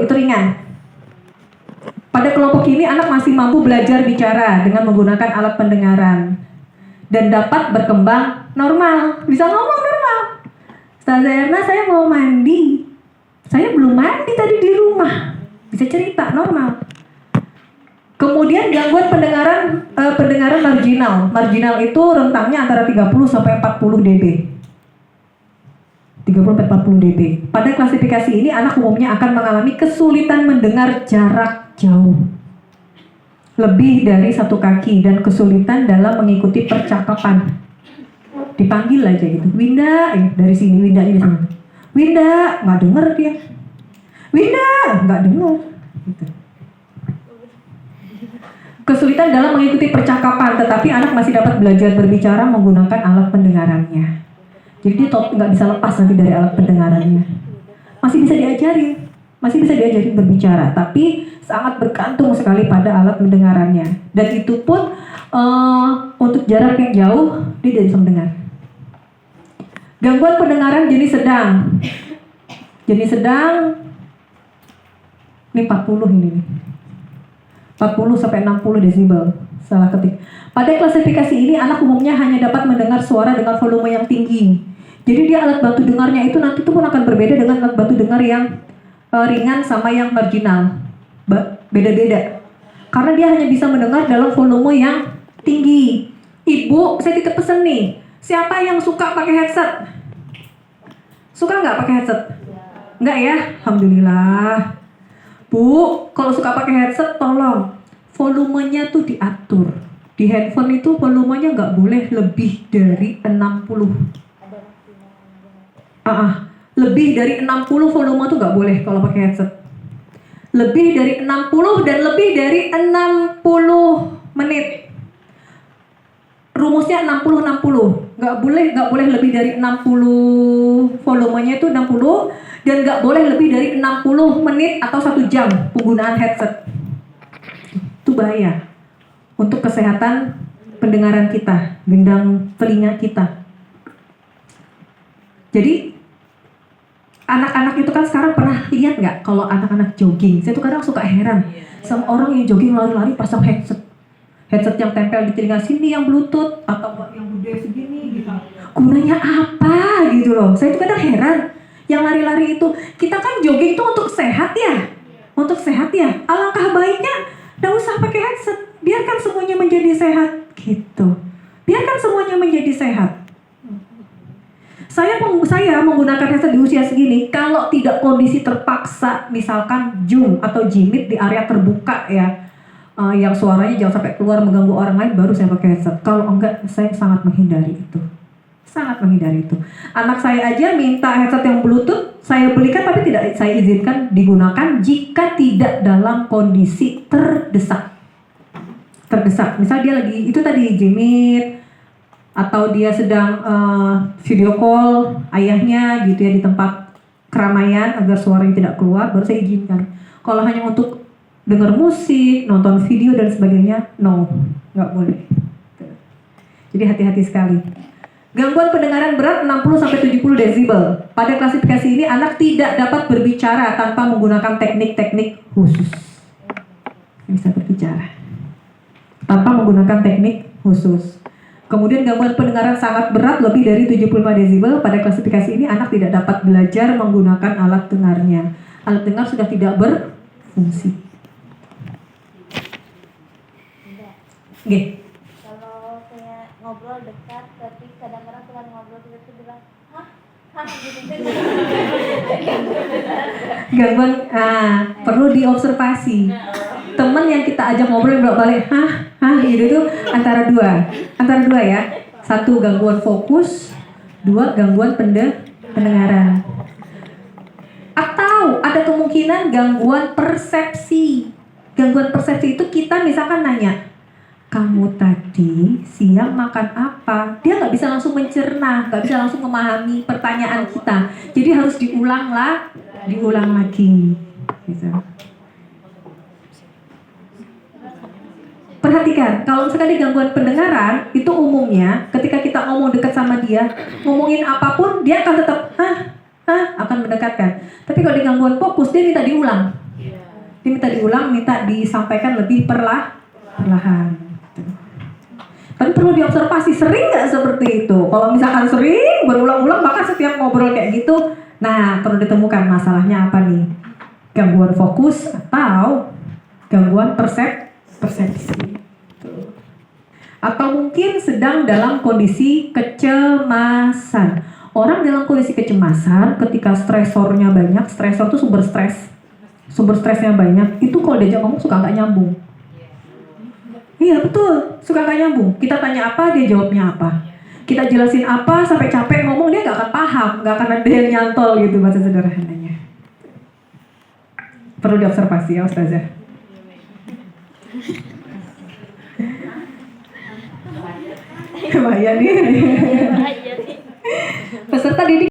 itu ringan. Pada kelompok ini anak masih mampu belajar bicara dengan menggunakan alat pendengaran dan dapat berkembang normal, bisa ngomong normal. Ustazah Erna, saya mau mandi, saya belum mandi tadi di rumah, bisa cerita normal. Kemudian gangguan pendengaran marginal. Marginal itu rentangnya antara 30 sampai 40 dB. 30-40 dB. Pada klasifikasi ini anak umumnya akan mengalami kesulitan mendengar jarak jauh lebih dari 1 kaki dan kesulitan dalam mengikuti percakapan. Dipanggil aja gitu, Winda, dari sini, Winda ini sana. Winda, nggak denger dia. Winda, nggak denger. Gitu. Kesulitan dalam mengikuti percakapan, tetapi anak masih dapat belajar berbicara menggunakan alat pendengarannya. Jadi dia nggak bisa lepas nanti dari alat pendengarannya. Masih bisa diajarin berbicara, tapi sangat bergantung sekali pada alat pendengarannya. Dan itu pun untuk jarak yang jauh dia tidak bisa mendengar. Gangguan pendengaran jenis sedang. Jenis sedang ini 40 ini. 40 sampai 60 desibel, salah ketik. Pada klasifikasi ini anak umumnya hanya dapat mendengar suara dengan volume yang tinggi. Jadi dia alat bantu dengarnya itu nanti pun akan berbeda dengan alat bantu dengar yang ringan sama yang marginal. Beda-beda. Karena dia hanya bisa mendengar dalam volume yang tinggi. Ibu, saya titip pesen nih. Siapa yang suka pakai headset? Suka nggak pakai headset? Nggak ya? Alhamdulillah. Bu, kalau suka pakai headset, tolong volumenya tuh diatur. Di handphone itu volumenya nggak boleh lebih dari 60. Lebih dari 60 volume tuh nggak boleh kalau pakai headset. Lebih dari 60 dan lebih dari 60 menit. Rumusnya 60-60. Nggak boleh lebih dari 60 volumenya itu 60. Dan nggak boleh lebih dari 60 menit atau 1 jam penggunaan headset. Itu bahaya untuk kesehatan pendengaran kita, gendang telinga kita. Jadi anak-anak itu kan sekarang pernah lihat nggak kalau anak-anak jogging? Saya tuh kadang suka heran sama orang yang jogging lari-lari pasang headset. Headset yang tempel di telinga sini yang bluetooth atau yang gede segini gitu. Gunanya apa gitu loh? Saya tuh kadang heran. Yang lari-lari itu, kita kan jogging itu untuk sehat ya. Untuk sehat ya. Alangkah baiknya nggak usah pakai headset. Biarkan semuanya menjadi sehat gitu. Biarkan semuanya menjadi sehat. Saya menggunakan headset di usia segini kalau tidak kondisi terpaksa, misalkan Zoom atau Jimit di area terbuka ya, yang suaranya jangan sampai keluar mengganggu orang lain, baru saya pakai headset. Kalau enggak, saya sangat menghindari itu. Sangat menghindari itu. Anak saya aja minta headset yang bluetooth, saya belikan tapi tidak saya izinkan digunakan jika tidak dalam kondisi terdesak. Misal dia lagi, itu tadi Jimit, atau dia sedang video call ayahnya gitu ya di tempat keramaian agar suaranya tidak keluar, baru saya izinkan. Kalau hanya untuk dengar musik, nonton video dan sebagainya, no, nggak boleh. Jadi hati-hati sekali. Gangguan pendengaran berat 60-70 desibel. Pada klasifikasi ini anak tidak dapat berbicara tanpa menggunakan teknik-teknik khusus. Bisa berbicara tanpa menggunakan teknik khusus. Kemudian gangguan pendengaran sangat berat lebih dari 75 desibel. Pada klasifikasi ini anak tidak dapat belajar menggunakan alat dengarnya. Alat dengar sudah tidak berfungsi. Oke. Kalau saya ngobrol dekat, tapi kadang-kadang teman ngobrol itu bilang, hah gitu. Gangguan, perlu diobservasi. Teman yang kita ajak ngobrol balik, gitu tuh antara dua ya. 1 gangguan fokus, 2 gangguan pendengaran. Atau ada kemungkinan gangguan persepsi. Gangguan persepsi itu kita misalkan nanya, kamu tadi siang makan apa? Dia nggak bisa langsung mencerna, nggak bisa langsung memahami pertanyaan kita. Jadi harus diulang lagi. Gitu. Perhatikan, kalau misalkan di gangguan pendengaran, itu umumnya ketika kita ngomong dekat sama dia, ngomongin apapun, dia akan tetap akan mendekatkan. Tapi kalau di gangguan fokus, dia minta diulang. Dia minta diulang, minta disampaikan lebih perlahan. Tapi perlu diobservasi, sering nggak seperti itu? Kalau misalkan sering, berulang-ulang, bahkan setiap ngobrol kayak gitu, nah perlu ditemukan masalahnya apa nih? Gangguan fokus atau gangguan persepsi. Atau mungkin sedang dalam kondisi kecemasan. Orang dalam kondisi kecemasan ketika stresornya banyak, stresor itu sumber stresnya banyak, itu kalau diajak ngomong suka nggak nyambung. Iya betul, suka nggak nyambung. Kita tanya apa, dia jawabnya apa. Kita jelasin apa, sampai capek ngomong, dia nggak akan paham, nggak akan ada yang nyantol gitu bahasa sederhananya. Perlu diobservasi ya Ustazah. Bahaya nih. Bahaya nih. Peserta didik